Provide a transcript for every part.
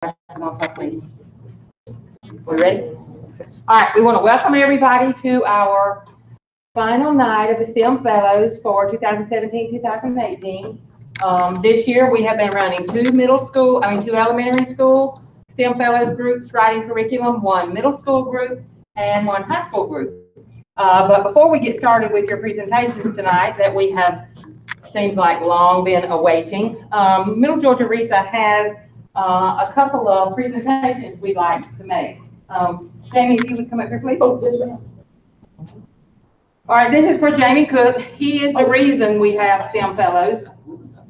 We ready? All right, we want to welcome everybody to our final night of the STEM Fellows for 2017-2018. This year we have been running two elementary school STEM Fellows groups writing curriculum, one middle school group and one high school group. But before we get started with your presentations tonight that we have, seems like long been awaiting, Middle Georgia RESA has a couple of presentations we'd like to make. Jamie, if you would come up here, please. Oh, yes, ma'am. All right, this is for Jamie Cook. He is the reason we have STEM Fellows.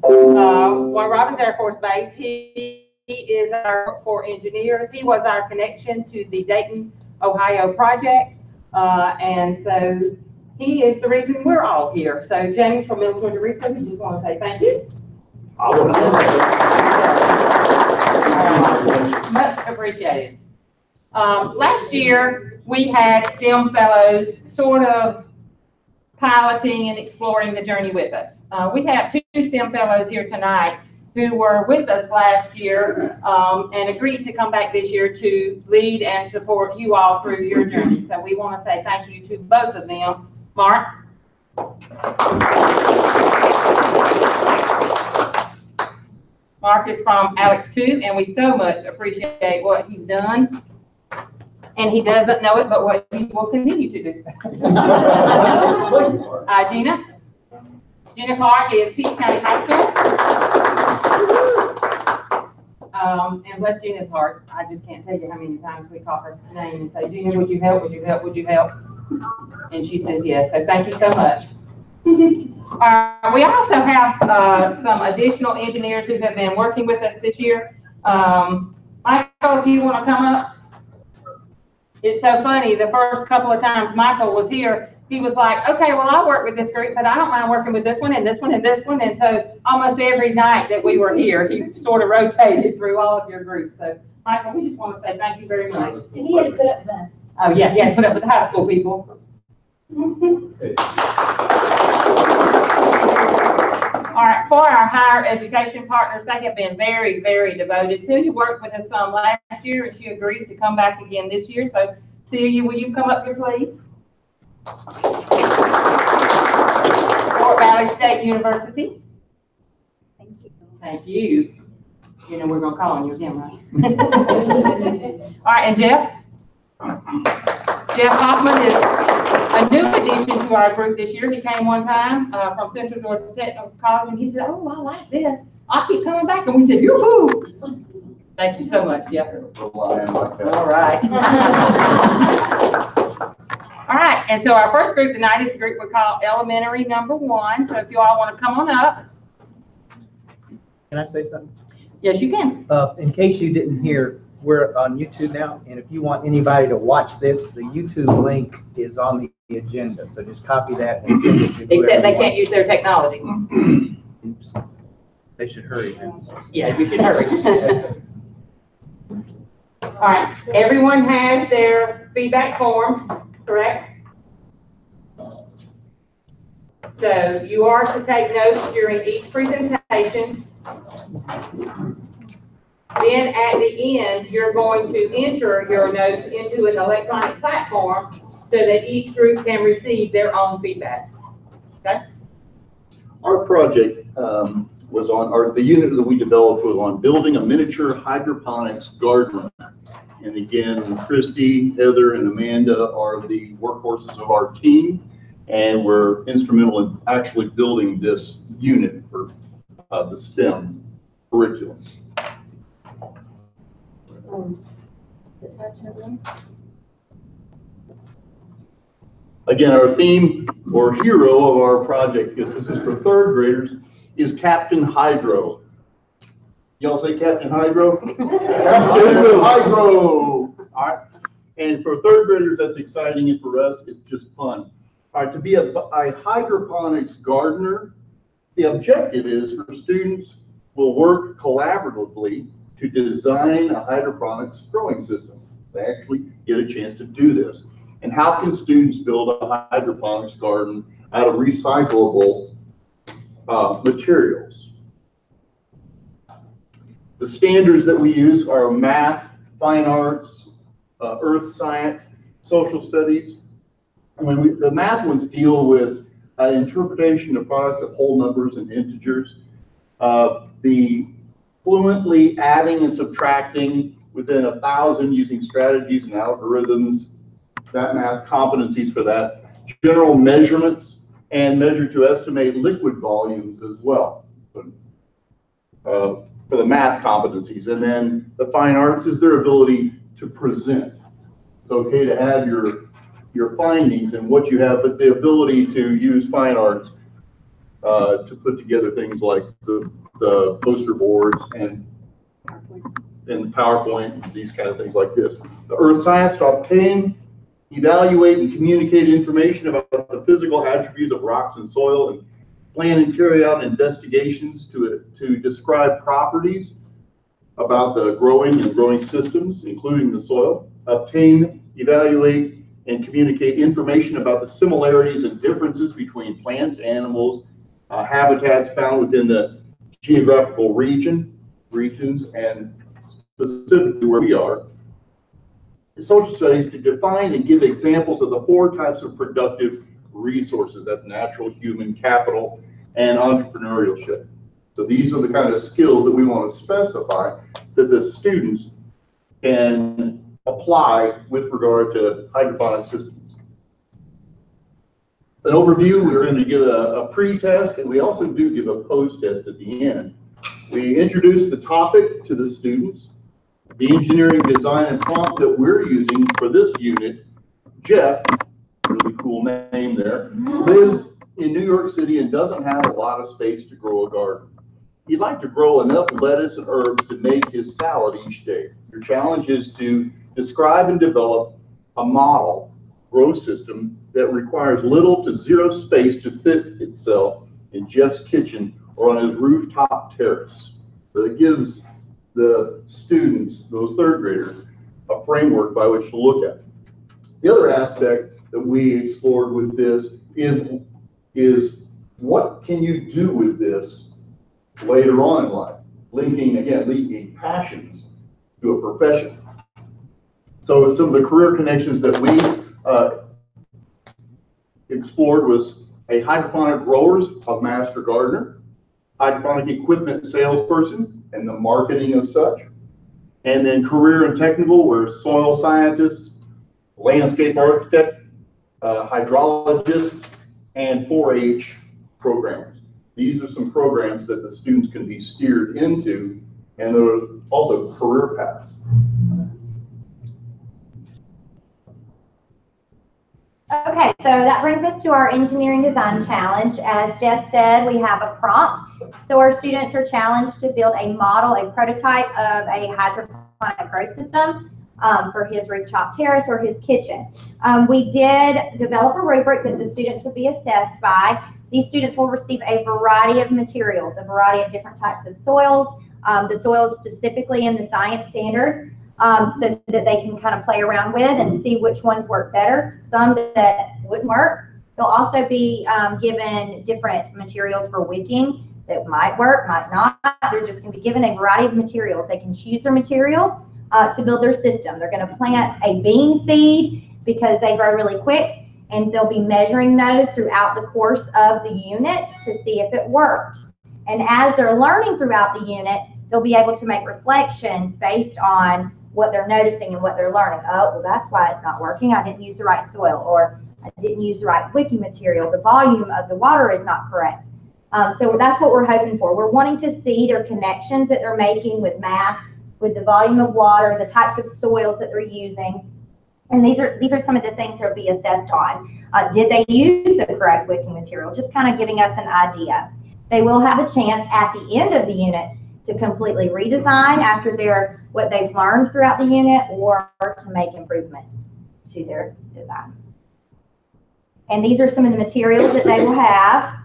Warren Robins Air Force Base. He is our for engineers. He was our connection to the Dayton, Ohio project, and so he is the reason we're all here. So, Jamie from Middle Georgia RESA, we just want to say thank you. Much appreciated. Last year, we had STEM Fellows sort of piloting and exploring the journey with us. We have two STEM Fellows here tonight who were with us last year and agreed to come back this year to lead and support you all through your journey. So we want to say thank you to both of them. Mark. Mark is from Alex too, and we so much appreciate what he's done. And he doesn't know it, but what he will continue to do. Gina. Gina Clark is Peach County High School. And bless Gina's heart. I just can't tell you how many times we call her name and say, Gina, would you help? Would you help? Would you help? And she says yes. So thank you so much. We also have some additional engineers who have been working with us this year. Michael, if you want to come up. It's so funny, the first couple of times Michael was here, he was like, okay, well, I'll work with this group, but I don't mind working with this one and this one and this one. And so almost every night that we were here, he sort of rotated through all of your groups. So, Michael, we just want to say thank you very much. And he had to put up with us. Oh, yeah, he had to put up with the high school people. All right, for our higher education partners, they have been very, very devoted. Celia worked with us some last year, and she agreed to come back again this year. So, Celia, will you come up here, please? Fort Valley State University. Thank you. Thank you. You know we're going to call on you again, right? All right, and Jeff? Jeff Hoffman is a new addition to our group this year. He came one time from Central Georgia Technical College, and he said, oh, I like this. I'll keep coming back. And we said, yoo-hoo. Thank you so much, Jeff. All right. All right, and so our first group tonight is a group we call Elementary Number 1. So if you all want to come on up. Can I say something? Yes, you can. In case you didn't hear, we're on YouTube now, and if you want anybody to watch this, the YouTube link is on the agenda. So just copy that and send it to whoever. Except they can't use their technology. Oops. They should hurry. Yeah, you should hurry. All right, everyone has their feedback form, correct? So you are to take notes during each presentation. Then at the end, you're going to enter your notes into an electronic platform so that each group can receive their own feedback. Okay? Our project was on, the unit that we developed was on building a miniature hydroponics garden. And again, Christy, Heather, and Amanda are the workhorses of our team, and were instrumental in actually building this unit for the STEM curriculum. Again, our theme or hero of our project, because this is for third graders, is Captain Hydro. Y'all say Captain Hydro? Captain Hydro! All right. And for third graders, that's exciting, and for us, it's just fun. All right, to be a hydroponics gardener, the objective is for students will work collaboratively to design a hydroponics growing system. They actually get a chance to do this. And how can students build a hydroponics garden out of recyclable materials? The standards that we use are math, fine arts, earth science, social studies. And the math ones deal with interpretation of products of whole numbers and integers. The fluently adding and subtracting within 1,000 using strategies and algorithms, that math competencies for that. General measurements and measure to estimate liquid volumes as well for the math competencies. And then the fine arts is their ability to present. It's okay to have your findings and what you have, but the ability to use fine arts to put together things like the poster boards and PowerPoint, these kind of things like this. The earth science to obtain, evaluate, and communicate information about the physical attributes of rocks and soil, and plan and carry out investigations to describe properties about the growing systems, including the soil. Obtain, evaluate, and communicate information about the similarities and differences between plants, animals, habitats found within the geographical regions, and specifically where we are. Social studies to define and give examples of the 4 types of productive resources. That's natural, human, capital, and entrepreneurship. So these are the kind of skills that we want to specify that the students can apply with regard to hydroponic systems. An overview, we're going to give a pre-test, and we also do give a post-test at the end. We introduce the topic to the students. The engineering design and prompt that we're using for this unit, Jeff, really cool name there, lives in New York City and doesn't have a lot of space to grow a garden. He'd like to grow enough lettuce and herbs to make his salad each day. Your challenge is to describe and develop a model grow system that requires little to zero space to fit itself in Jeff's kitchen or on his rooftop terrace. So it gives the students, those 3rd graders, a framework by which to look at. The other aspect that we explored with this is what can you do with this later on in life? Linking passions to a profession. So some of the career connections that we explored was a hydroponic growers of master gardener, hydroponic equipment salesperson, and the marketing of such. And then career and technical were soil scientists, landscape architect, hydrologists, and 4-H programmers. These are some programs that the students can be steered into, and there are also career paths. Okay, so that brings us to our engineering design challenge. As Jeff said, we have a prompt. So our students are challenged to build a model, a prototype of a hydroponic grow system for his rooftop terrace or his kitchen. We did develop a rubric that the students would be assessed by. These students will receive a variety of materials, a variety of different types of soils, the soils specifically in the science standard, so that they can kind of play around with and see which ones work better, some that wouldn't work. They'll also be given different materials for wicking that might work, might not. They're just going to be given a variety of materials. They can choose their materials to build their system. They're going to plant a bean seed because they grow really quick, and they'll be measuring those throughout the course of the unit to see if it worked. And as they're learning throughout the unit, they'll be able to make reflections based on what they're noticing and what they're learning. Oh, well, that's why it's not working. I didn't use the right soil, or I didn't use the right wicking material. The volume of the water is not correct. So that's what we're hoping for. We're wanting to see their connections that they're making with math, with the volume of water, the types of soils that they're using. And these are some of the things they'll be assessed on. Did they use the correct wicking material? Just kind of giving us an idea. They will have a chance at the end of the unit to completely redesign after what they've learned throughout the unit, or to make improvements to their design. And these are some of the materials that they will have.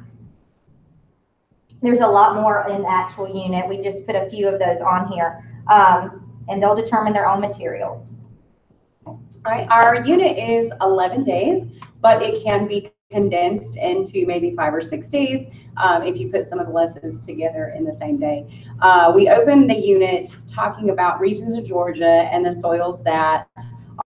There's a lot more in the actual unit. We just put a few of those on here. And they'll determine their own materials. All right, our unit is 11 days, but it can be condensed into maybe 5 or 6 days. if you put some of the lessons together in the same day. We opened the unit talking about regions of Georgia and the soils that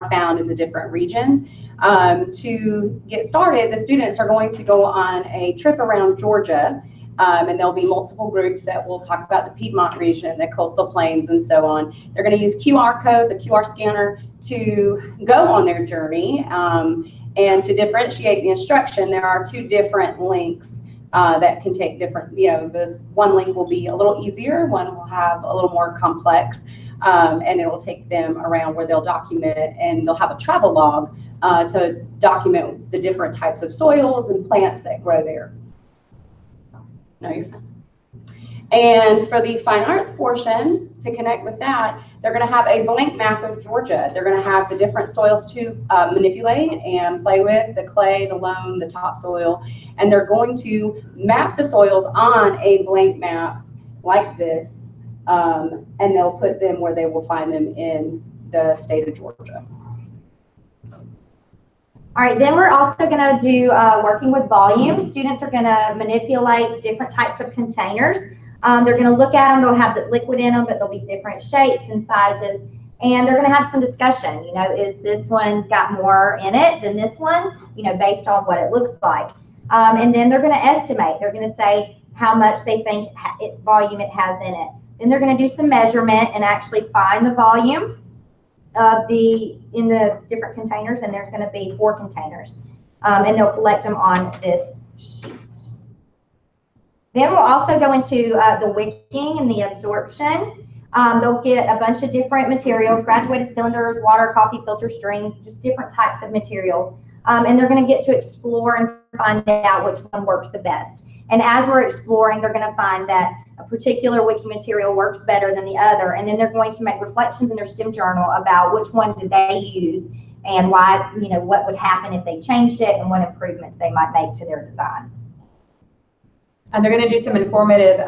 are found in the different regions. To get started, the students are going to go on a trip around Georgia, and there'll be multiple groups that will talk about the Piedmont region, the coastal plains, and so on. They're going to use QR codes, a QR scanner, to go on their journey. And to differentiate the instruction, there are two different links that can take different, the one link will be a little easier, one will have a little more complex, and it will take them around where they'll document, and they'll have a travel log to document the different types of soils and plants that grow there. No, you're fine. And for the fine arts portion, to connect with that, they're going to have a blank map of Georgia. They're going to have the different soils to manipulate and play with, the clay, the loam, the topsoil, and they're going to map the soils on a blank map like this, and they'll put them where they will find them in the state of Georgia. All right, then we're also going to do working with volume. Students are going to manipulate different types of containers. They're going to look at them. They'll have the liquid in them, but they'll be different shapes and sizes. And they're going to have some discussion. Is this one got more in it than this one? Based on what it looks like. And then they're going to estimate. They're going to say how much they think volume it has in it. Then they're going to do some measurement and actually find the volume of in the different containers, and there's going to be 4 containers, and they'll collect them on this sheet. Then we'll also go into the wicking and the absorption. They'll get a bunch of different materials, graduated cylinders, water, coffee filter, string, just different types of materials, and they're going to get to explore and find out which one works the best. And as we're exploring, they're going to find that a particular wicking material works better than the other, and then they're going to make reflections in their STEM journal about which one did they use and why, what would happen if they changed it and what improvements they might make to their design. And they're going to do some informative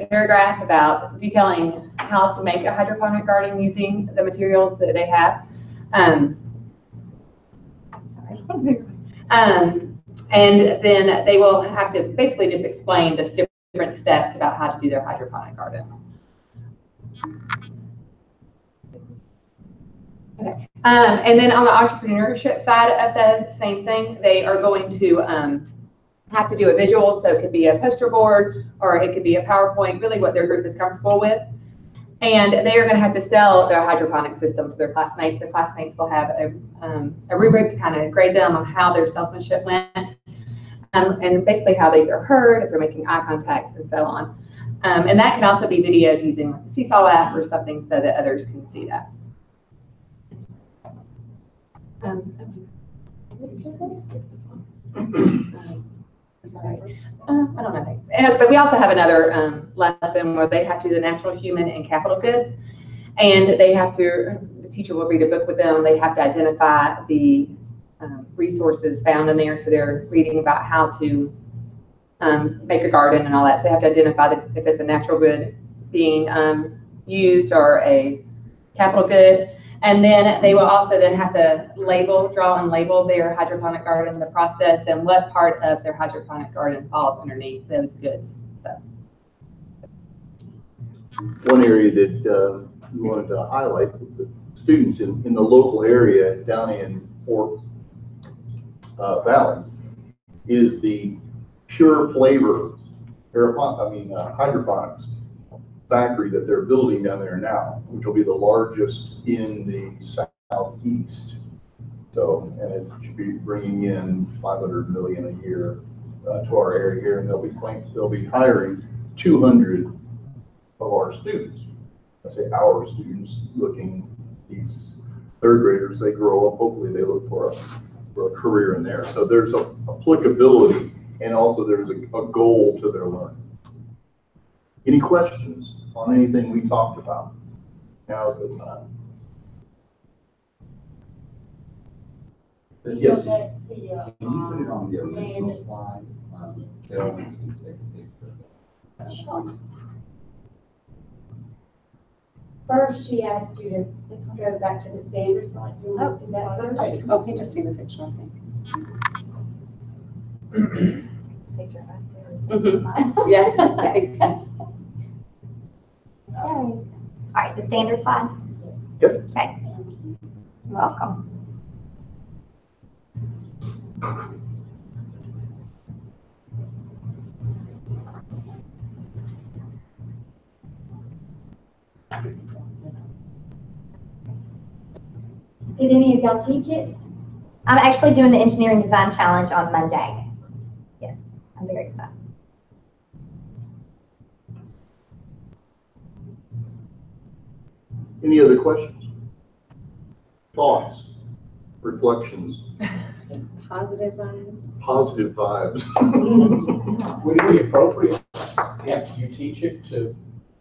paragraph about detailing how to make a hydroponic garden using the materials that they have. And then they will have to basically just explain the different steps about how to do their hydroponic garden. Okay. And then on the entrepreneurship side of the same thing, they are going to have to do a visual, so it could be a poster board or it could be a PowerPoint, really what their group is comfortable with. And they are going to have to sell their hydroponic system to their classmates. Their classmates will have a rubric to kind of grade them on how their salesmanship went, and basically how they are heard, if they're making eye contact, and so on. And that can also be videoed using the Seesaw app or something so that others can see that. Sorry. I don't know. But we also have another lesson where they have to do the natural, human, and capital goods. And they have to, the teacher will read a book with them. They have to identify the resources found in there. So they're reading about how to make a garden and all that. So they have to identify if it's a natural good being used or a capital good. And then they will also then have to draw and label their hydroponic garden, the process, and what part of their hydroponic garden falls underneath those goods. So. One area that we wanted to highlight with the students in the local area down in Fort Valley is the Pure Flavor hydroponics factory that they're building down there now, which will be the largest in the southeast. So, and it should be bringing in $500 million a year to our area here, and they'll be hiring 200 of our students. I say our students, these third graders, they grow up, hopefully they look for a career in there. So there's a applicability, and also there's a goal to their learning. Any questions on anything we talked about? Now's the time. Yes. Can you put it on the original slide? Carol wants to take a picture. First, she asked you to go back to the standard slide. You want to do that first? Oh, we just do the picture, I think. Yes, I think so. Okay. All right, the standard slide? Yep. Okay. Welcome. Did any of y'all teach it? I'm actually doing the engineering design challenge on Monday. Yes, I'm very excited. Any other questions? Thoughts? Reflections? Positive vibes. Positive vibes? Would it be appropriate after you teach it to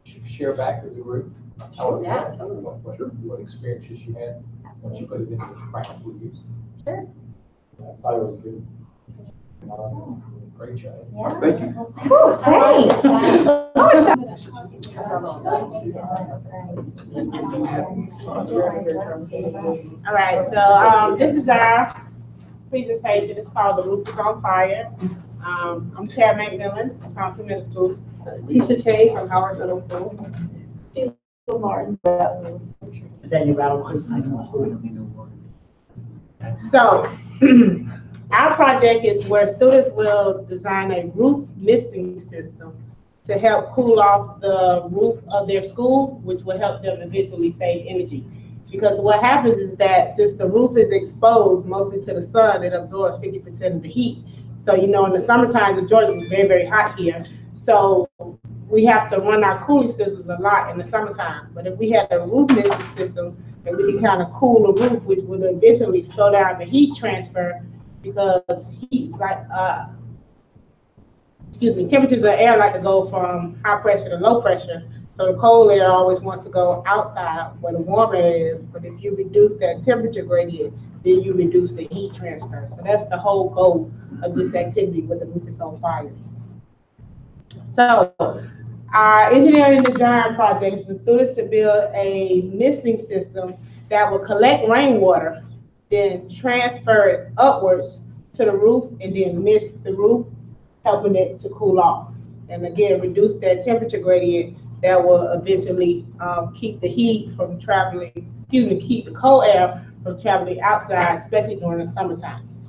share back with the group? Yeah, totally. What experiences you had once you put it into practical use? Sure. I thought it was good. Great job. Yeah. Thank you. Whew, great. All right, so this is our presentation. It's called The Roof is on Fire. I'm Tara McMillan, Thompson Middle School. Tisha Chase from Howard Middle School. Martin. So, our project is where students will design a roof misting system to help cool off the roof of their school, which will help them eventually save energy. Because what happens is that since the roof is exposed mostly to the sun, it absorbs 50% of the heat. So, you know, in the summertime, the Georgia is very, very hot here. So we have to run our cooling systems a lot in the summertime. But if we had a roof misting system, then we can kind of cool the roof, which would eventually slow down the heat transfer, because heat, temperatures of air like to go from high pressure to low pressure. So the cold air always wants to go outside where the warm air is. But if you reduce that temperature gradient, then you reduce the heat transfer. So that's the whole goal of this activity with the roof is on fire. So our engineering design project is for students to build a misting system that will collect rainwater, then transfer it upwards to the roof and then mist the roof, helping it to cool off. And again, reduce that temperature gradient that will eventually keep the heat from traveling, keep the cold air from traveling outside, especially during the summer times.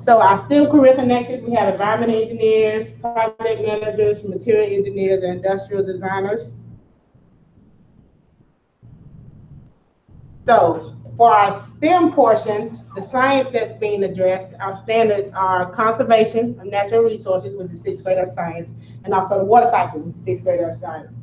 So our STEM career connections, we have environmental engineers, project managers, material engineers, and industrial designers. So for our STEM portion, the science that's being addressed, our standards are conservation of natural resources, which is 6th grade of science, and also the water cycle, which is 6th grade of science.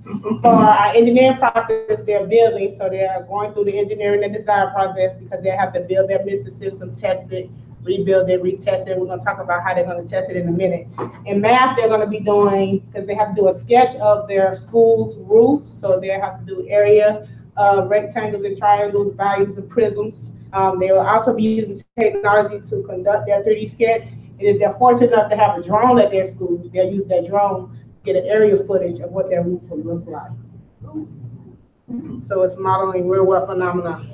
For our engineering process, they're building, so they're going through the engineering and design process because they have to build their misting system, test it, rebuild it, retest it. We're going to talk about how they're going to test it in a minute. In math, they're going to be doing, because they have to do a sketch of their school's roof, so they have to do area, rectangles and triangles, values and prisms. They will also be using technology to conduct their 3D sketch. And if they're fortunate enough to have a drone at their school, they'll use that drone to get an aerial footage of what their roof will look like. So it's modeling real world phenomena.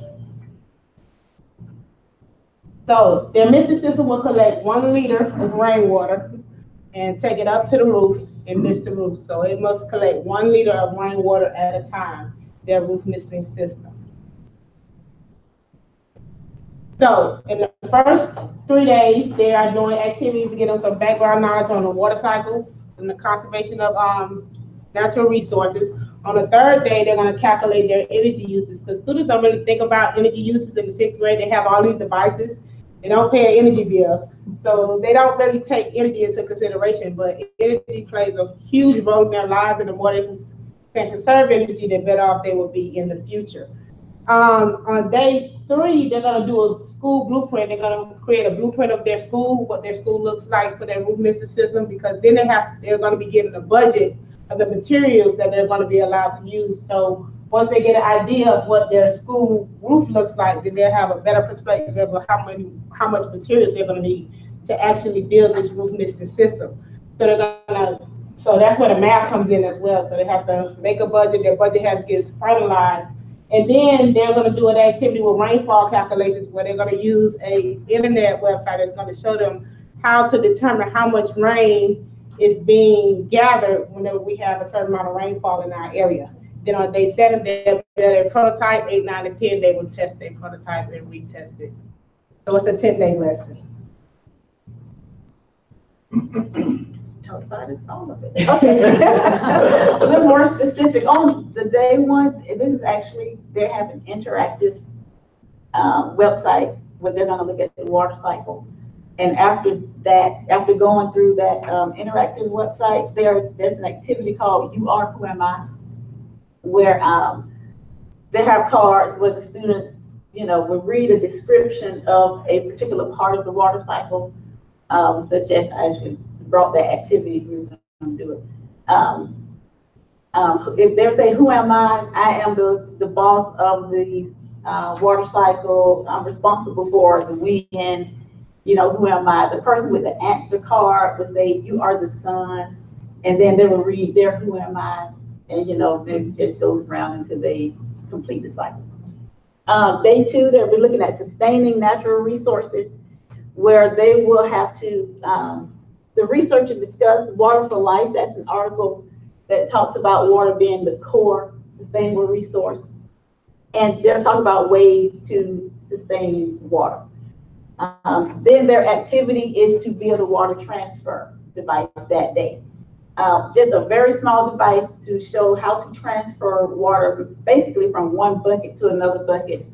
So their misting system will collect 1 liter of rainwater and take it up to the roof and mist the roof. So it must collect 1 liter of rainwater at a time, their roof misting system. So in the first 3 days, they are doing activities to get them some background knowledge on the water cycle and the conservation of natural resources. On the 3rd day, they're going to calculate their energy uses, because students don't really think about energy uses in the 6th grade. They have all these devices. They don't pay an energy bill. So they don't really take energy into consideration, but energy plays a huge role in their lives, and the more they can conserve energy, the better off they will be in the future. On day 3, they're going to do a school blueprint. They're going to create a blueprint of their school, what their school looks like for their roof misting system, because then they're going to be given a budget of the materials that they're going to be allowed to use. So once they get an idea of what their school roof looks like, then they'll have a better perspective of how much materials they're going to need to actually build this roof misting system. So that's where the math comes in as well. So they have to make a budget. Their budget gets finalized. And then they're going to do an activity with rainfall calculations, where they're going to use an internet website that's going to show them how to determine how much rain is being gathered whenever we have a certain amount of rainfall in our area. Then on day 7, they'll build a prototype. 8, 9, and 10, they will test their prototype and retest it. So it's a 10-day lesson. Talk about it, all of it. Okay. A little more specific on the day one. This is actually, they have an interactive website where they're going to look at the water cycle. And after that, after going through that interactive website, there's an activity called You Are Who Am I, where they have cards where the students, will read a description of a particular part of the water cycle, such as I actually brought that activity group to do it. If they say, who am I? I am the boss of the water cycle. I'm responsible for the wind. Who am I? The person with the answer card would say, you are the sun. And then they will read their who am I? And, it just goes around until they complete the cycle. Day 2, they'll be looking at sustaining natural resources, where they will have to, the researcher discuss Water for Life. That's an article that talks about water being the core sustainable resource. And they're talking about ways to sustain water. Then their activity is to build a water transfer device that day. Just a very small device to show how to transfer water basically from one bucket to another bucket.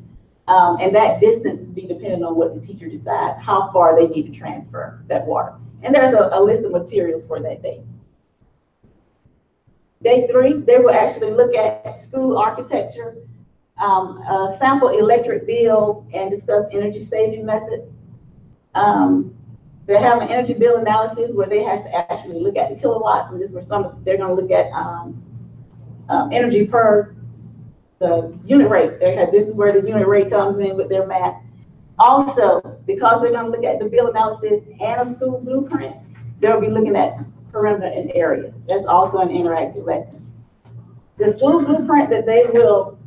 And that distance will be depending on what the teacher decides, how far they need to transfer that water. And there's a list of materials for that day. Day 3, they will actually look at school architecture, sample electric bill, and discuss energy saving methods. They have an energy bill analysis where they have to actually look at the kilowatts, and this is where they're going to look at energy per the unit rate. This is where the unit rate comes in with their math. Also, because they're going to look at the bill analysis and a school blueprint, they'll be looking at perimeter and area. That's also an interactive lesson. The school blueprint that they will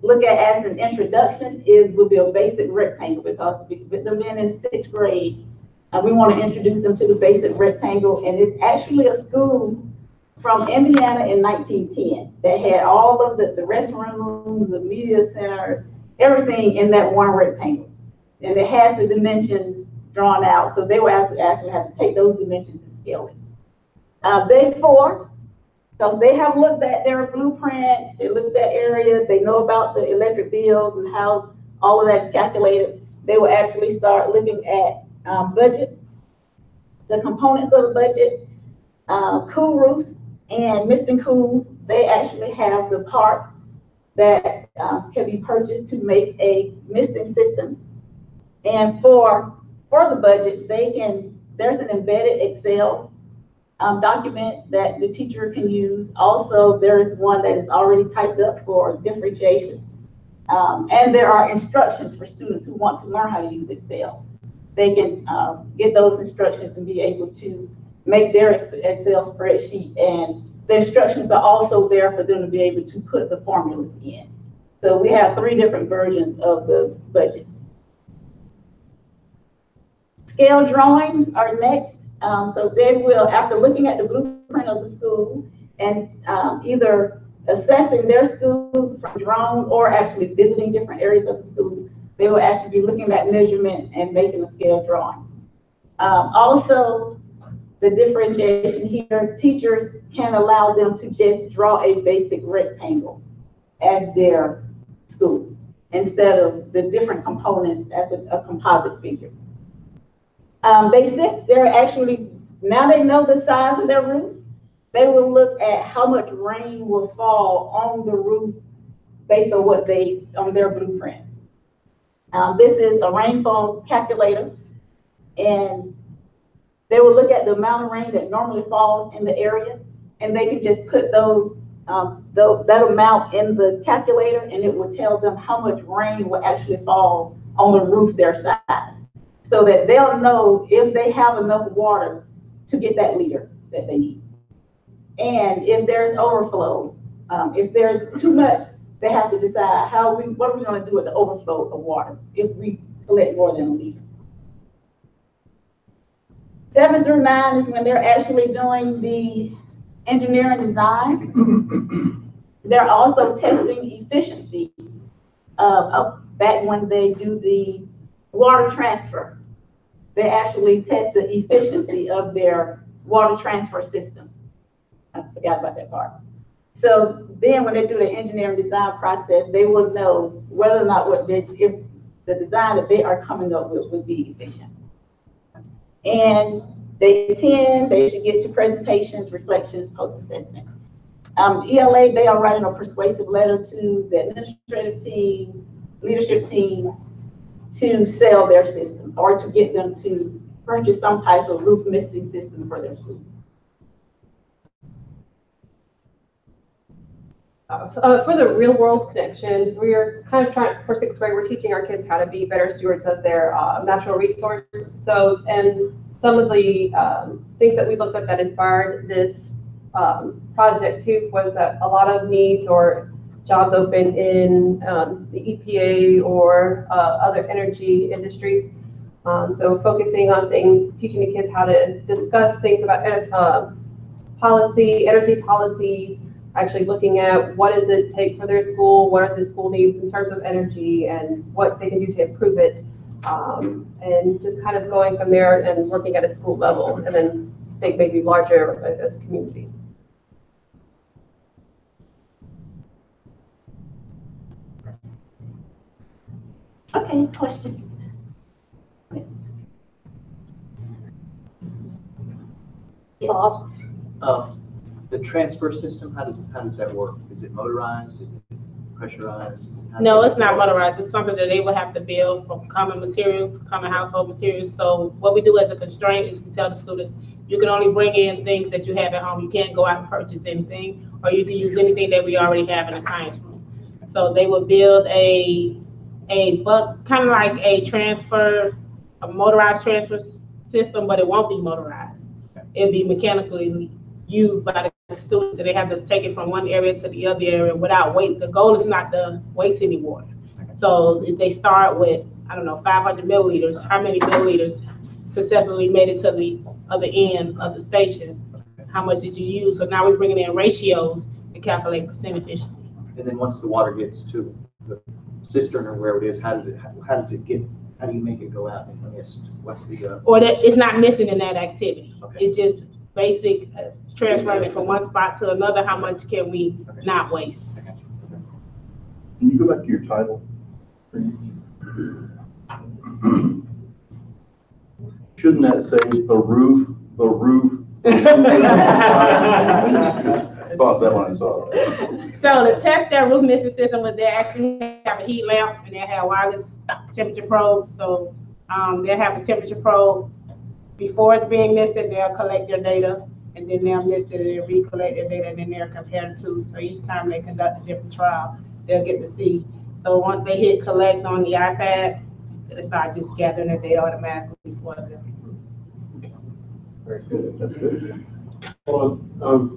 look at as an introduction will be a basic rectangle, because with them being in 6th grade, we want to introduce them to the basic rectangle. And it's actually a school from Indiana in 1910 that had all of the restrooms, the media center, everything in that one rectangle. And it has the dimensions drawn out, so they will actually have to take those dimensions and scale it. Day 4, because they have looked at their blueprint, they looked at area, they know about the electric bills and how all of that's calculated, they will actually start looking at budgets, the components of the budget. Cool roofs and mist and cool, they actually have the parts that can be purchased to make a misting system. And for the budget, there's an embedded Excel document that the teacher can use. Also, there is one that is already typed up for differentiation. And there are instructions for students who want to learn how to use Excel. They can get those instructions and be able to make their Excel spreadsheet. And the instructions are also there for them to be able to put the formulas in. So we have 3 different versions of the budget. Scale drawings are next. So they will, after looking at the blueprint of the school and either assessing their school from drone or actually visiting different areas of the school, they will actually be looking at measurements and making a scale drawing. Also, the differentiation here, teachers can allow them to just draw a basic rectangle as their school instead of the different components as a composite figure. Day 6, they're actually, now they know the size of their roof, they will look at how much rain will fall on the roof based on on their blueprint. This is a rainfall calculator, and they will look at the amount of rain that normally falls in the area, and they can just put that amount in the calculator, and it will tell them how much rain will actually fall on the roof their side, so that they'll know if they have enough water to get that liter that they need. And if there's overflow, if there's too much, they have to decide what are we going to do with the overflow of water if we collect more than a liter. 7 through 9 is when they're actually doing the engineering design. They're also testing efficiency back when they do the water transfer. They actually test the efficiency of their water transfer system. I forgot about that part. So then when they do the engineering design process, they will know whether or not if the design that they are coming up with would be efficient. And they should get to presentations, reflections, post-assessment. ELA, they are writing a persuasive letter to the administrative team, leadership team, to sell their system or to get them to purchase some type of roof misting system for their school. For the real world connections, we are kind of trying, for 6th grade, we're teaching our kids how to be better stewards of their natural resources. So, and some of the things that we looked at that inspired this project too was that a lot of needs or jobs open in the EPA or other energy industries. So focusing on things, teaching the kids how to discuss things about energy policies, actually looking at what does it take for their school, what are the school needs in terms of energy and what they can do to improve it. And just kind of going from there and working at a school level and then think maybe larger as a community. Okay, questions? The transfer system, how does that work? Is it motorized? Is it pressurized? No, it's not motorized. It's something that they will have to build from common materials, common household materials. So what we do as a constraint is we tell the students, you can only bring in things that you have at home. You can't go out and purchase anything, or you can use anything that we already have in the science room. So they will build a kind of like a motorized transfer system, but it won't be motorized. It'll be mechanically used by the students, and they have to take it from one area to the other area without waste. The goal is not to waste any water. So if they start with, I don't know, 500 milliliters, how many milliliters successfully made it to the other end of the station? How much did you use? So now we're bringing in ratios to calculate percent efficiency. And then once the water gets to the cistern or wherever it is, how do you make it go out and mist? What's the or that it's not missing in that activity. Okay. It's just basic transferring it from one spot to another. How much can we not waste? Can you go back to your title? Shouldn't that say the roof? I thought that when I saw it. So to test their roof misting system, with they actually have a heat lamp and they have wireless temperature probes. So they'll have a temperature probe before it's being misted. They'll collect their data, and then they'll mist it and they'll recollect their data, and then they'll compare the two. So each time they conduct a different trial, they'll get to see. So once they hit collect on the iPads, it'll start just gathering their data automatically for them. Very good. That's good. Well,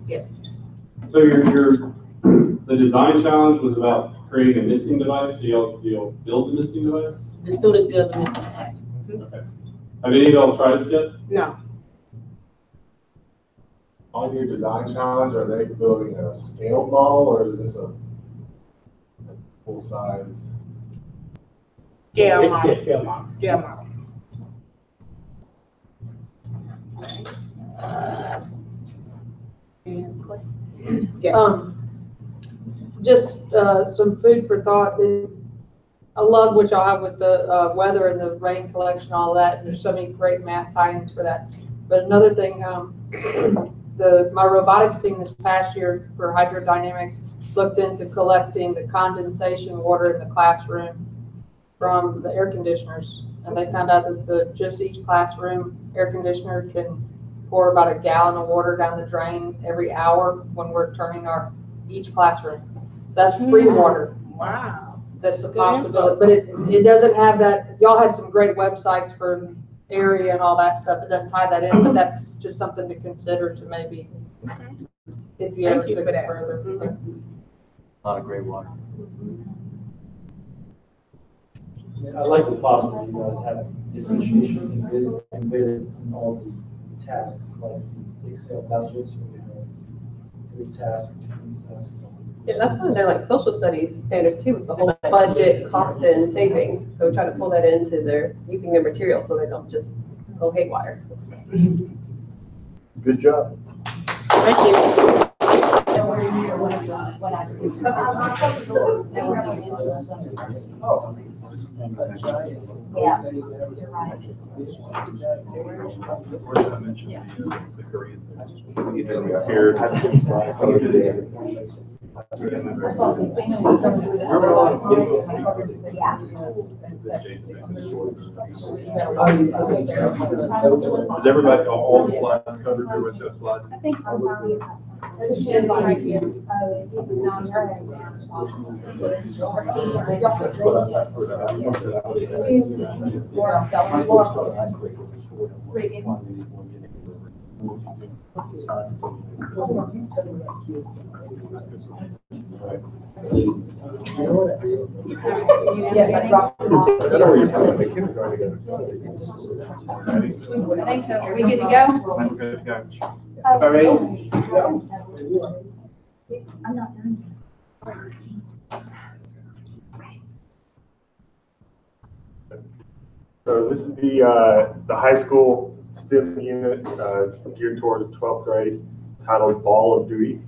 Yes. so the design challenge was about creating a misting device. Do y'all build the misting device? The students build the misting device. Okay. Have any of y'all tried this yet? No. On your design challenge, are they building a scale model, or is this a full size? Scale It's model. a scale model. Scale model. Any questions? Yes. Just some food for thought. I love what y'all have with the weather and the rain collection, all that. And there's so many great math science for that. But another thing, my robotics team this past year for hydrodynamics looked into collecting the condensation water in the classroom from the air conditioners. And they found out that just each classroom air conditioner can pour about a gallon of water down the drain every hour when we're turning each classroom. So that's free water. Wow. That's a possibility, but it doesn't have that. Y'all had some great websites for area and all that stuff. It doesn't tie that in, but that's just something to consider to maybe if you ever took it further. A lot of great water. I like the possibility you guys have differentiation embedded in all the tasks, like Excel budgets, or every task. Yeah, that's one of their like social studies standards too, with the whole budget, cost and savings. So try to pull that into their, using their material so they don't just go haywire. Good job. Thank you. Yeah. Is everybody, all the slides covered here with those slides? I think so. Yes, I dropped them off. I think so. Are we good to go? I'm good, yeah. All right. I'm not done. So this is the high school STEM unit. It's geared towards 12th grade, titled Ball of Duty.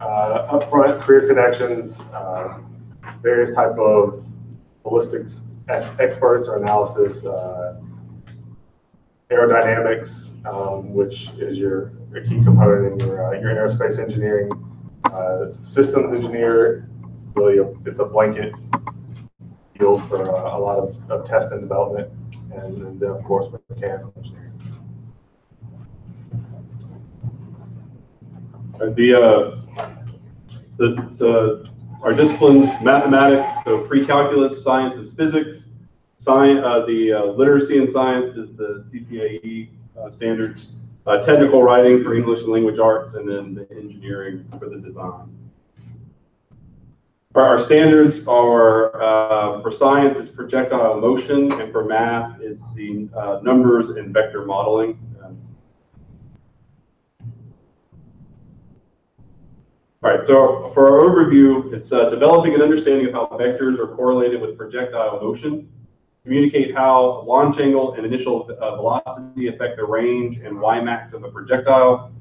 Up front, career connections, various type of ballistics experts or analysis, aerodynamics, which is a key component in your aerospace engineering, systems engineer. Really, it's a blanket field for a lot of test and development, and then of course mechanical engineering. Our disciplines, mathematics, so pre-calculus, science is physics, the literacy in science is the CPAE standards, technical writing for English and language arts, and then the engineering for the design. Our standards are, for science, it's projectile motion, and for math, it's the numbers and vector modeling. All right, so for our overview, it's developing an understanding of how vectors are correlated with projectile motion, communicate how launch angle and initial velocity affect the range and Ymax of a projectile,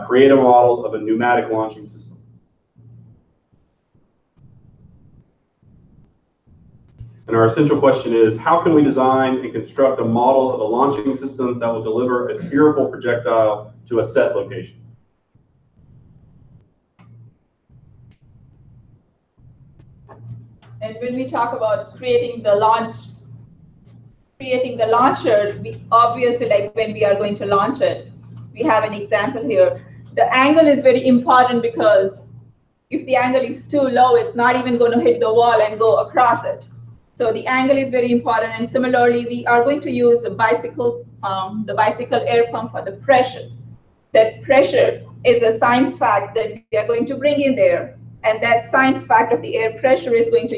create a model of a pneumatic launching system. And our essential question is, how can we design and construct a model of a launching system that will deliver a spherical projectile to a set location? And when we talk about creating the launcher, we obviously, like when we are going to launch it, we have an example here. The angle is very important because if the angle is too low, it's not even going to hit the wall and go across it. So the angle is very important. And similarly, we are going to use the bicycle air pump for the pressure. That pressure is a science fact that we are going to bring in there. And that science fact of the air pressure is going to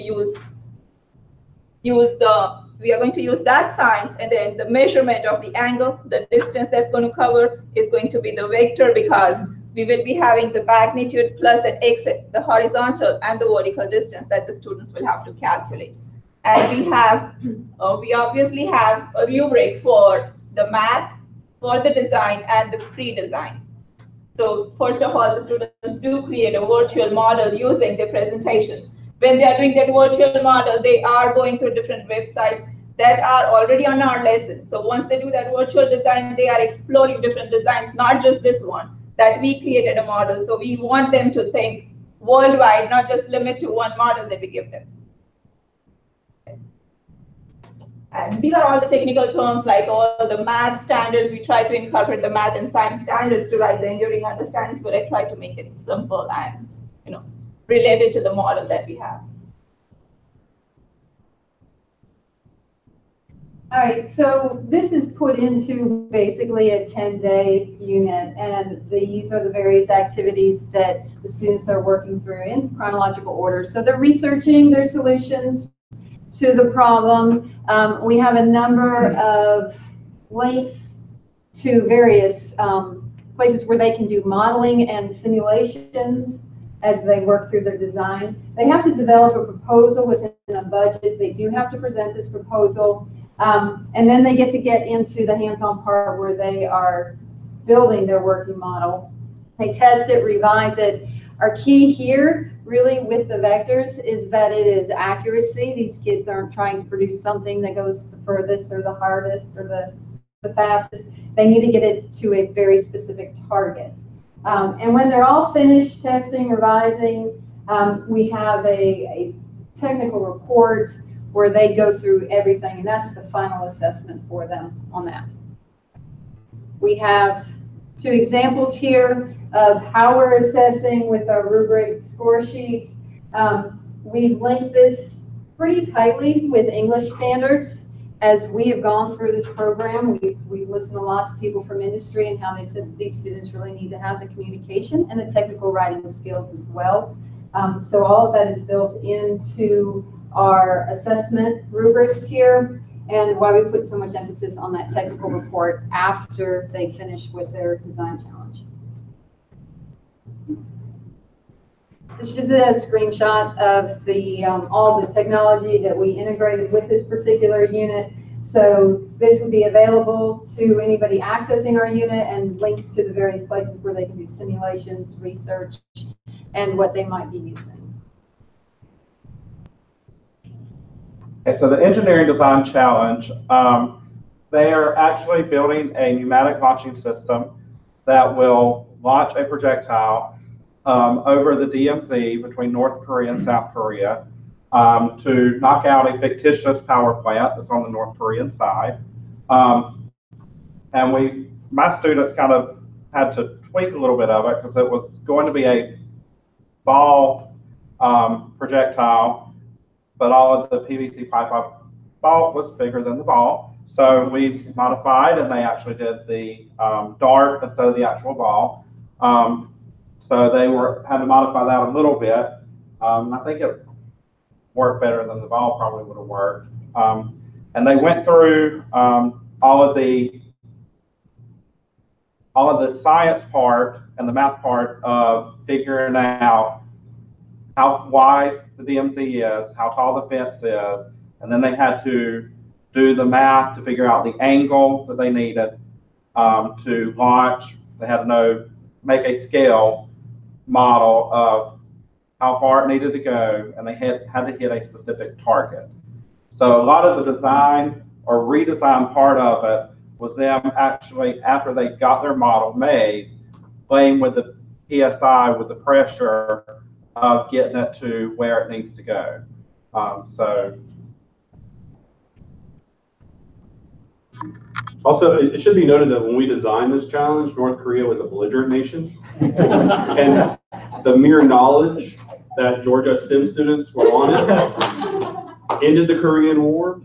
we are going to use that science, and then the measurement of the angle, the distance that's going to cover is going to be the vector, because we will be having the magnitude plus an exit, the horizontal and the vertical distance that the students will have to calculate. And we obviously have a rubric for the math, for the design, and the pre-design. So first of all, the students do create a virtual model using their presentations. When they are doing that virtual model, they are going through different websites that are already on our lessons. So once they do that virtual design, they are exploring different designs, not just this one, that we created a model. So we want them to think worldwide, not just limit to one model that we give them. And these are all the technical terms, like all the math standards. We try to incorporate the math and science standards to write the enduring understandings, but I try to make it simple and, related to the model that we have. All right, so this is put into basically a 10-day unit, and these are the various activities that the students are working through in chronological order. So they're researching their solutions to the problem. We have a number of links to various places where they can do modeling and simulations as they work through their design. They have to develop a proposal within a budget. They do have to present this proposal. And then they get into the hands-on part where they are building their working model. They test it, revise it. Our key here, really, with the vectors is that it is accuracy. These kids aren't trying to produce something that goes the furthest or the hardest or the fastest. They need to get it to a very specific target. And when they're all finished testing, revising, we have a technical report where they go through everything, and that's the final assessment for them on that. We have 2 examples here of how we're assessing with our rubric score sheets. We've linked this pretty tightly with English standards. As we have gone through this program, we've listened a lot to people from industry and how they said these students really need to have the communication and the technical writing skills as well. So all of that is built into our assessment rubrics here, and why we put so much emphasis on that technical report after they finish with their design challenge. This is a screenshot of the all the technology that we integrated with this particular unit. So this would be available to anybody accessing our unit, and links to the various places where they can do simulations, research, and what they might be using. Okay, so the engineering design challenge, they are actually building a pneumatic launching system that will launch a projectile over the DMZ between North Korea and South Korea to knock out a fictitious power plant that's on the North Korean side. And my students kind of had to tweak a little bit of it because it was going to be a ball projectile, but all of the PVC pipe ball was bigger than the ball. So we modified, and they actually did the dart instead of the actual ball. So they had to modify that a little bit. I think it worked better than the ball probably would have worked. And they went through all of the science part and the math part of figuring out how wide the DMZ is, how tall the fence is, and then they had to do the math to figure out the angle that they needed to launch. They had to make a scale model of how far it needed to go, and they had to hit a specific target. So a lot of the design or redesign part of it was them actually, after they got their model made, playing with the PSI, with the pressure of getting it to where it needs to go. Also, it should be noted that when we designed this challenge, North Korea was a belligerent nation. And the mere knowledge that Georgia STEM students were on it ended the Korean War.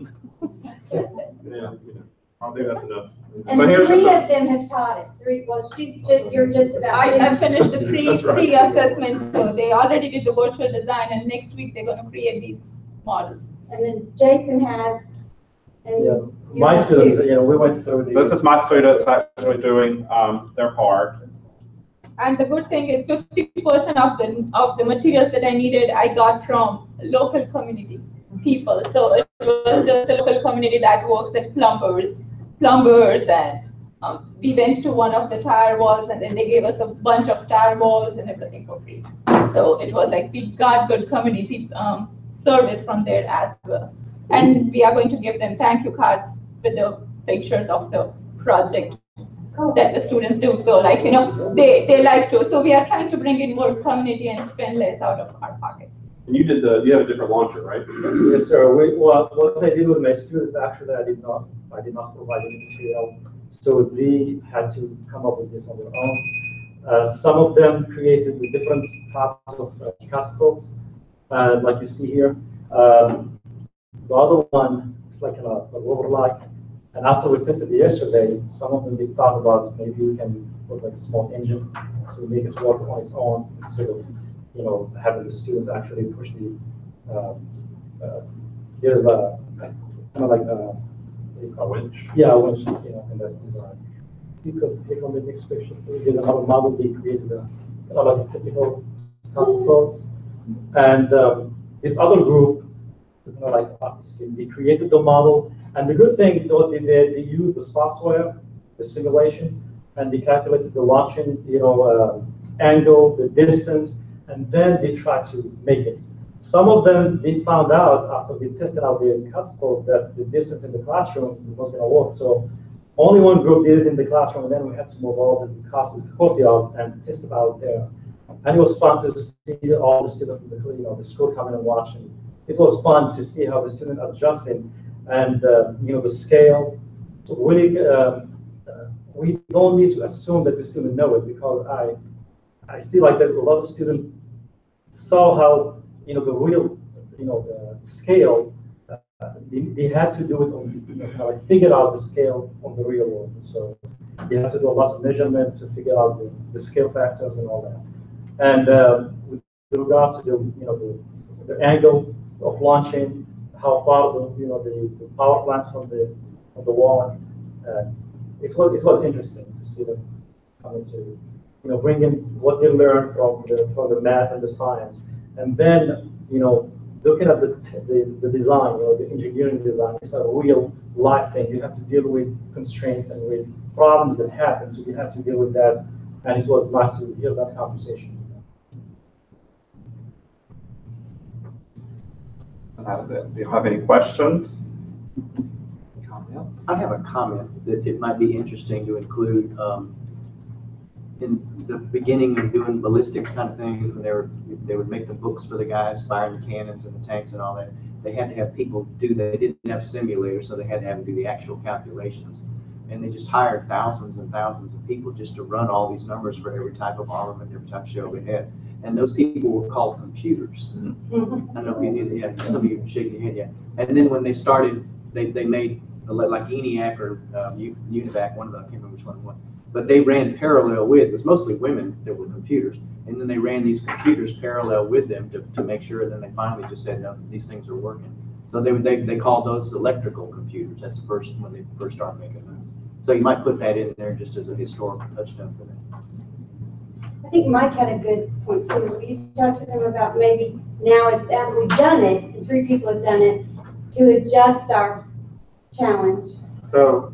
Yeah, I think that's enough. And So here's 3 of them have taught it. 3, well, you're just about. I finished the That's right. pre-assessment, so they already did the virtual design, and next week they're going to create these models. And then Jason has, and Yeah, you my have students, 2. we went through This is my students actually doing their part. And the good thing is 50% of the materials that I needed, I got from local community people. So it was just a local community that works at plumbers, and we went to one of the tire walls, and then they gave us a bunch of tire walls and everything for free. So it was like we got good community service from there as well. And we are going to give them thank you cards with the pictures of the project that the students do. So like, they like to. So we are trying to bring in more community and spend less out of our pockets. And you have a different launcher, right? Yes, sir. What I did with my students, actually, I did not provide any material. So they had to come up with this on their own. Some of them created the different types of cascades, like you see here. The other one is like an overlay. And after we tested it yesterday, some of them they thought about maybe we can put like a small engine to make it work on its own instead of having the students actually push the. There's a kind of like A winch. Yeah, a winch, and that's design. You could click on the next picture. There's another model they created, like typical concepts. And this other group, like artists, they created the model. And the good thing, what they did, they used the software, the simulation, and they calculated the launching, angle, the distance, and then they tried to make it. Some of them, they found out after they tested out their catapult that the distance in the classroom was going to work. So only one group did it in the classroom, and then we had to move all to the courtyard and test it out there. And it was fun to see all the students, the school coming and watching. It was fun to see how the students adjusted and the scale. So really, we don't need to assume that the student know it, because I see like that a lot of students saw how the real the scale. They had to do it on kind of like figure out the scale on the real world. So they had to do a lot of measurement to figure out the scale factors and all that. And with regard to the angle of launching, how far the power plants from the wall, it was interesting to see them coming to bring in what they learned from the math and the science, and then looking at the design, the engineering design. It's a real life thing. You have to deal with constraints and with problems that happen, so you have to deal with that. And it was nice to hear that conversation. That was it. Do you have any questions? Comments? I have a comment that it might be interesting to include in the beginning of doing ballistics kind of things, when they would make the books for the guys firing the cannons and the tanks and all that. They had to have people do that. They didn't have simulators, so they had to have them do the actual calculations. And they just hired thousands and thousands of people just to run all these numbers for every type of armament, every type of shell they had. And those people were called computers. I don't know if you knew that. Yeah, some of you shaking your head, yeah. And then when they started, they made like ENIAC or UNIVAC, one of them, I can't remember which one it was. But they ran parallel with, it was mostly women that were computers. And then they ran these computers parallel with them to make sure, and then they finally just said, no, these things are working. So they called those electrical computers. That's the first, when they first started making those. So you might put that in there just as a historical touchstone for that. I think Mike had a good point too. Will you talk to them about maybe now after we've done it, and 3 people have done it, to adjust our challenge? So,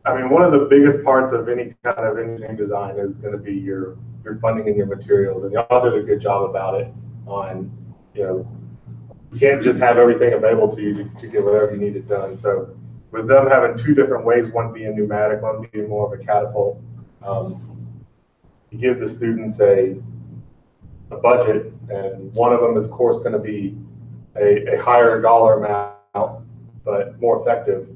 I mean, one of the biggest parts of any kind of engineering design is going to be your funding and your materials. And y'all did a good job about it on, you can't just have everything available to you to get whatever you need it done. So with them having 2 different ways, one being pneumatic, one being more of a catapult, you give the students a budget, and one of them is, of course, going to be a higher dollar amount, but more effective.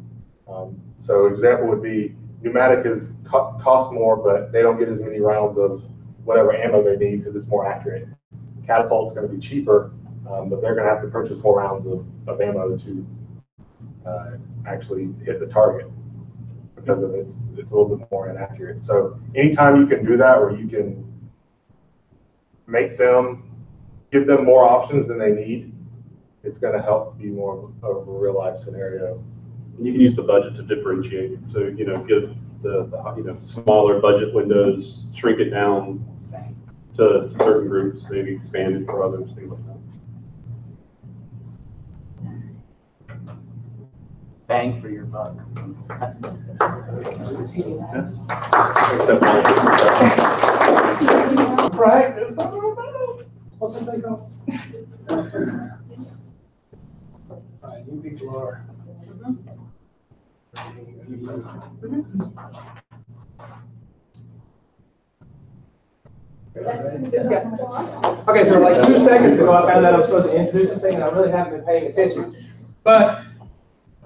So example would be pneumatic cost more, but they don't get as many rounds of whatever ammo they need because it's more accurate. Catapult's going to be cheaper, but they're going to have to purchase more rounds of ammo to actually hit the target because of it's a little bit more inaccurate. So anytime you can do that, or you can give them more options than they need, it's going to help be more of a real life scenario. And you can use the budget to differentiate, so give the smaller budget windows, shrink it down to certain groups, maybe expand it for others, things like that. Bang for your buck. Right. What's the thing called? Right, you people are. Okay, so like 2 seconds ago, I found out I was supposed to introduce this thing, and I really haven't been paying attention. But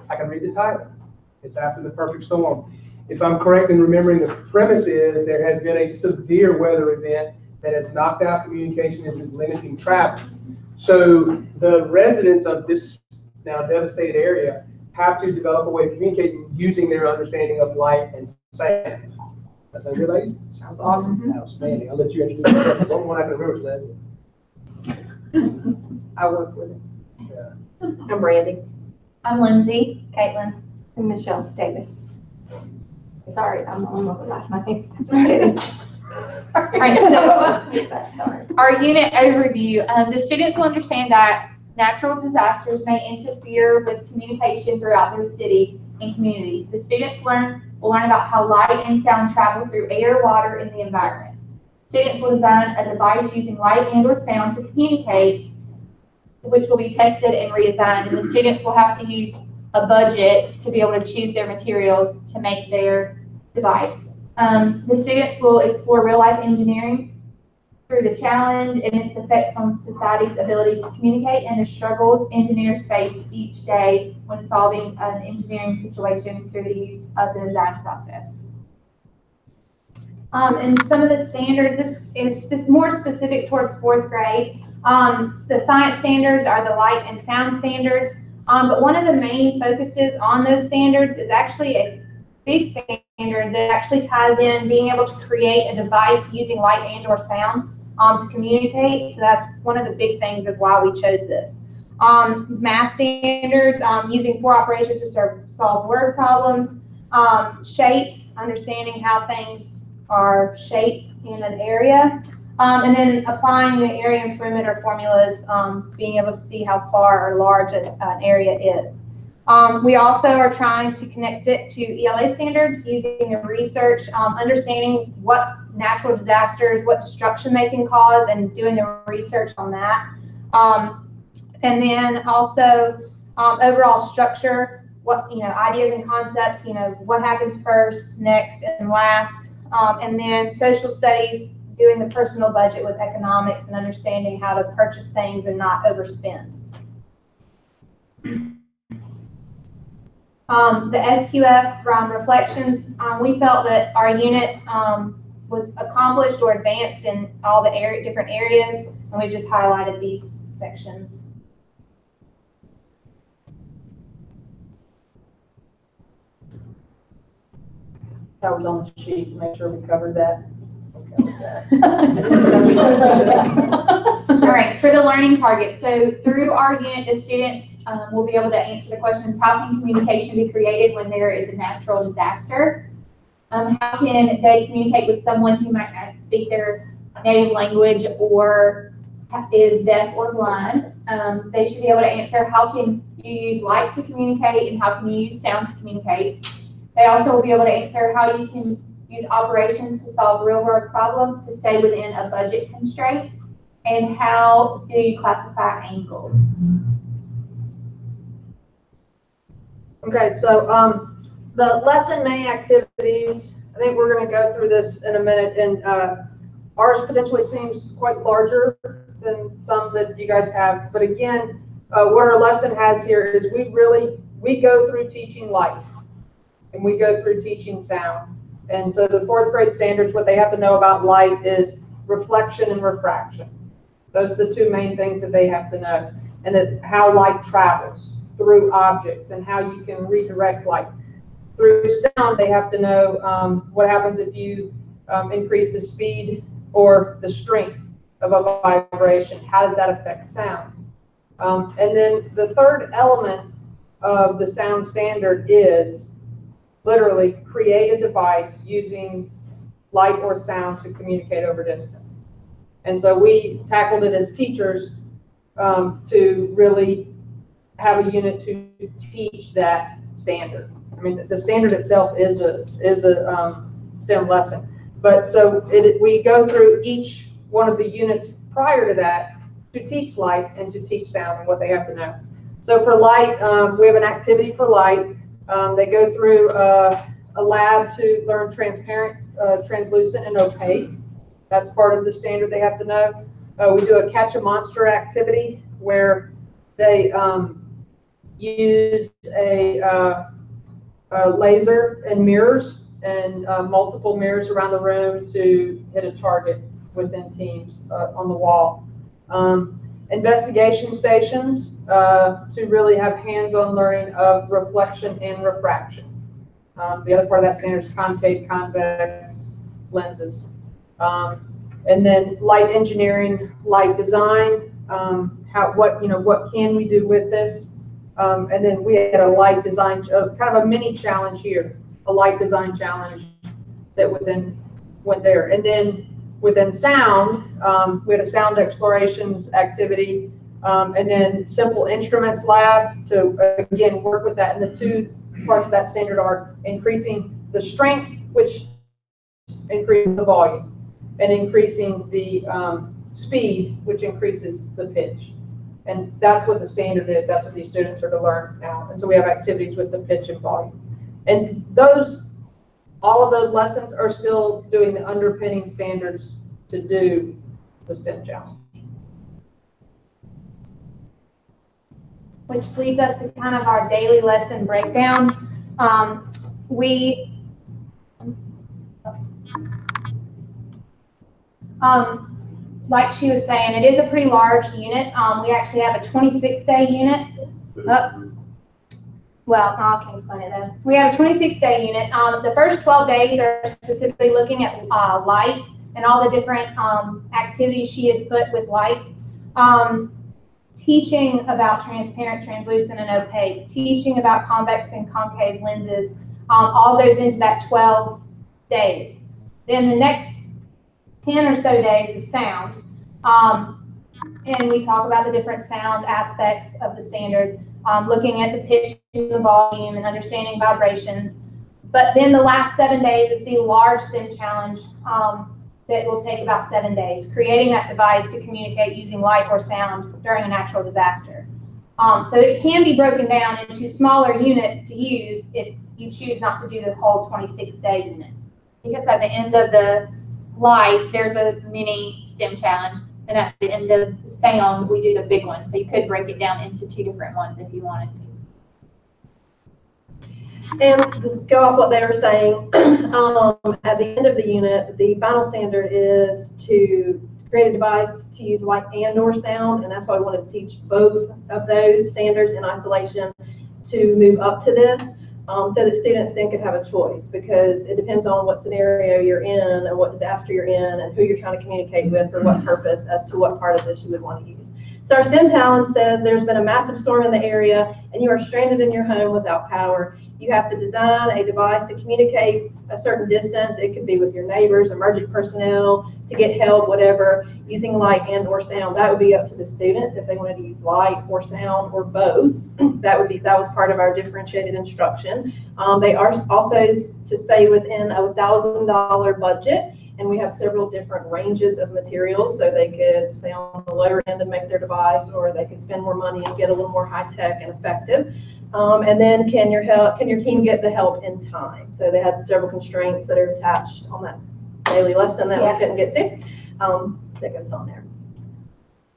I can read the title. It's After the Perfect Storm. If I'm correct in remembering, the premise is there has been a severe weather event that has knocked out communication and is limiting travel. So the residents of this now devastated area have to develop a way of communicating using their understanding of light and sound. That sound good, ladies? Sounds awesome. Outstanding. I'll let you introduce yourself. There's only one I can remember is Leslie. I work with it. Yeah. I'm Brandy. I'm Lindsay. Caitlin. And Michelle Davis. Sorry, I'm on my last name. All right, so our unit overview. The students will understand that natural disasters may interfere with communication throughout their city and communities. The students will learn about how light and sound travel through air, water, and the environment. Students will design a device using light and or sound to communicate, which will be tested and redesigned. And the students will have to use a budget to be able to choose their materials to make their device. The students will explore real-life engineering through the challenge and its effects on society's ability to communicate and the struggles engineers face each day when solving an engineering situation through the use of the design process. And some of the standards, this is more specific towards 4th grade. The science standards are the light and sound standards, but one of the main focuses on those standards is actually a big standard that actually ties in being able to create a device using light and or sound to communicate. So that's one of the big things of why we chose this. Math standards, using 4 operations to solve word problems. Shapes, understanding how things are shaped in an area. And then applying the area and perimeter formulas, being able to see how far or large an area is. We also are trying to connect it to ELA standards using the research, understanding what natural disasters, what destruction they can cause, and doing the research on that. And then also overall structure, what, ideas and concepts, what happens first, next, and last. And then social studies, doing the personal budget with economics and understanding how to purchase things and not overspend. The SQF reflections, we felt that our unit was accomplished or advanced in all the different areas, and we just highlighted these sections. That was on the sheet to make sure we covered that. All right, for the learning targets. So through our unit, the students will be able to answer the questions: how can communication be created when there is a natural disaster? How can they communicate with someone who might not speak their native language or is deaf or blind? They should be able to answer: how can you use light to communicate, and how can you use sound to communicate? They also will be able to answer how you can use operations to solve real-world problems to stay within a budget constraint, and how do you classify angles? Okay, so the lesson main activities, I think we're going to go through this in a minute, and ours potentially seems quite larger than some that you guys have. But again, what our lesson has here is we go through teaching light, and we go through teaching sound. And so the 4th grade standards, what they have to know about light is reflection and refraction. Those are the 2 main things that they have to know. And that how light travels through objects and how you can redirect light. Through sound, they have to know what happens if you increase the speed or the strength of a vibration. How does that affect sound? And then the 3rd element of the sound standard is literally create a device using light or sound to communicate over distance. And so we tackled it as teachers to really have a unit to teach that standard. I mean, the standard itself is a STEM lesson. But so we go through each one of the units prior to that to teach light and to teach sound and what they have to know. So for light, we have an activity for light. They go through a lab to learn transparent, translucent, and opaque. That's part of the standard they have to know. We do a catch a monster activity where they use a laser and mirrors and multiple mirrors around the room to hit a target within teams on the wall. Investigation stations to really have hands-on learning of reflection and refraction. The other part of that standard is concave, convex lenses. And then light engineering, light design. What can we do with this? And then we had a light design, kind of a mini challenge here, a light design challenge that went there. And then within sound, we had a sound explorations activity, and then simple instruments lab to, again, work with that. And the two parts of that standard are increasing the strength, which increases the volume, and increasing the speed, which increases the pitch. And that's what the standard is. That's what these students are to learn now. And so we have activities with the pitch and volume. And all of those lessons are still doing the underpinning standards to do the STEM challenge. Which leads us to kind of our daily lesson breakdown. Like she was saying, it is a pretty large unit. We actually have a 26-day unit. Well, I can explain it though. We have a 26-day unit. The first 12 days are specifically looking at light and all the different activities she had put with light. Teaching about transparent, translucent, and opaque. Teaching about convex and concave lenses. All goes into that 12 days. Then the next 10 or so days is sound. And we talk about the different sound aspects of the standard, looking at the pitch, the volume, and understanding vibrations. But then the last 7 days is the large STEM challenge that will take about 7 days, creating that device to communicate using light or sound during a natural disaster. So it can be broken down into smaller units to use if you choose not to do the whole 26-day unit. Because at the end of the light, there's a mini STEM challenge, and at the end of the sound, we do the big one. So you could break it down into two different ones if you wanted to. And to go off what they were saying, at the end of the unit, the final standard is to create a device to use light and or sound, and that's why we want to teach both of those standards in isolation to move up to this, so that students then could have a choice, because it depends on what scenario you're in and what disaster you're in and who you're trying to communicate with for what purpose as to what part of this you would want to use. So our STEM challenge says there's been a massive storm in the area and you are stranded in your home without power. You have to design a device to communicate a certain distance. It could be with your neighbors, emergency personnel, to get help, whatever, using light and or sound. That would be up to the students if they wanted to use light or sound or both. That was part of our differentiated instruction. They are also to stay within a $1,000 budget, and we have several different ranges of materials, so they could stay on the lower end and make their device, or they could spend more money and get a little more high-tech and effective. And then can your team get the help in time? So they had several constraints that are attached on that daily lesson that we couldn't get to. That goes on there.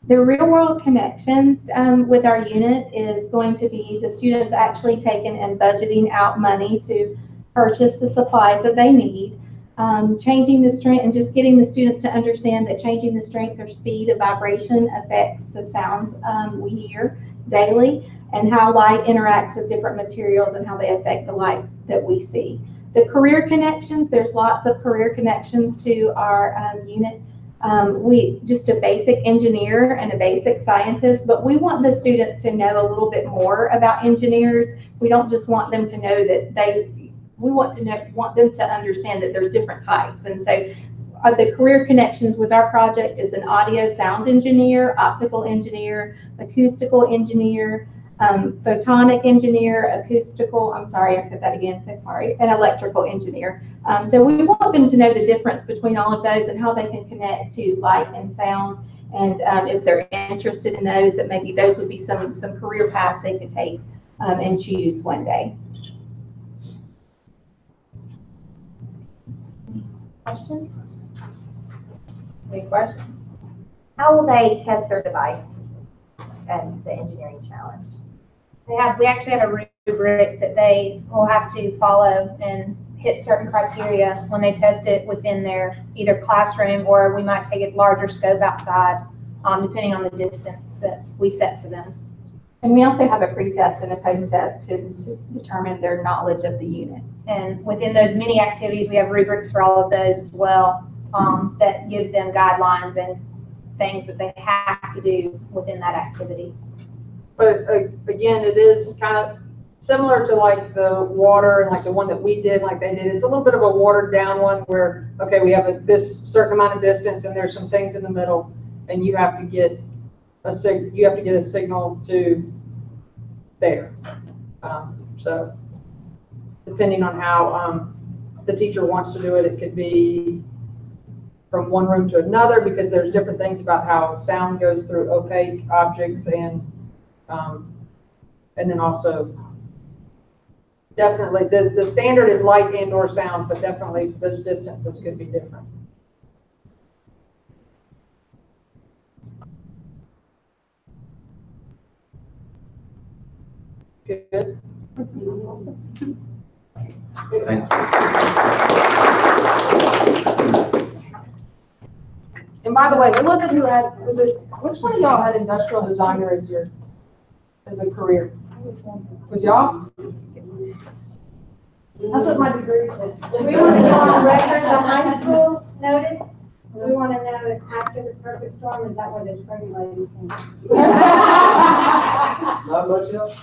The real world connections with our unit is going to be the students actually taking and budgeting out money to purchase the supplies that they need. Changing the strength and just getting the students to understand that changing the strength or speed of vibration affects the sounds we hear daily, and how light interacts with different materials and how they affect the light that we see. The career connections, there's lots of career connections to our unit. We just a basic engineer and a basic scientist, but we want the students to know a little bit more about engineers. We don't just want them to know that we want them to understand that there's different types. And so the career connections with our project is an audio sound engineer, optical engineer, acoustical engineer, photonic engineer, I'm sorry, I said that again, so sorry, an electrical engineer. So we want them to know the difference between all of those and how they can connect to light and sound. And if they're interested in those, that maybe those would be some career paths they could take and choose one day. Questions? Any questions? How will they test their device at the engineering challenge? We actually have a rubric that they will have to follow and hit certain criteria when they test it within their either classroom, or we might take a larger scope outside, depending on the distance that we set for them. And we also have a pre-test and a post-test to determine their knowledge of the unit. And within those mini activities, we have rubrics for all of those as well, that gives them guidelines and things that they have to do within that activity. But again, it is kind of similar to like the water and like the one that we did, like they did. It's a little bit of a watered down one where, okay, we have this certain amount of distance and there's some things in the middle and you have to get a signal to there. So depending on how the teacher wants to do it, it could be from one room to another because there's different things about how sound goes through opaque objects and then also definitely the standard is light and or sound, but definitely those distances could be different. Good. Thank you. And by the way, who was it who had, which one of y'all had industrial designer as a career? Was y'all? That's what my degree said. We want to go on record, the high school notice. We want to know if after the perfect storm, is that where the spring ladies came? Not much else.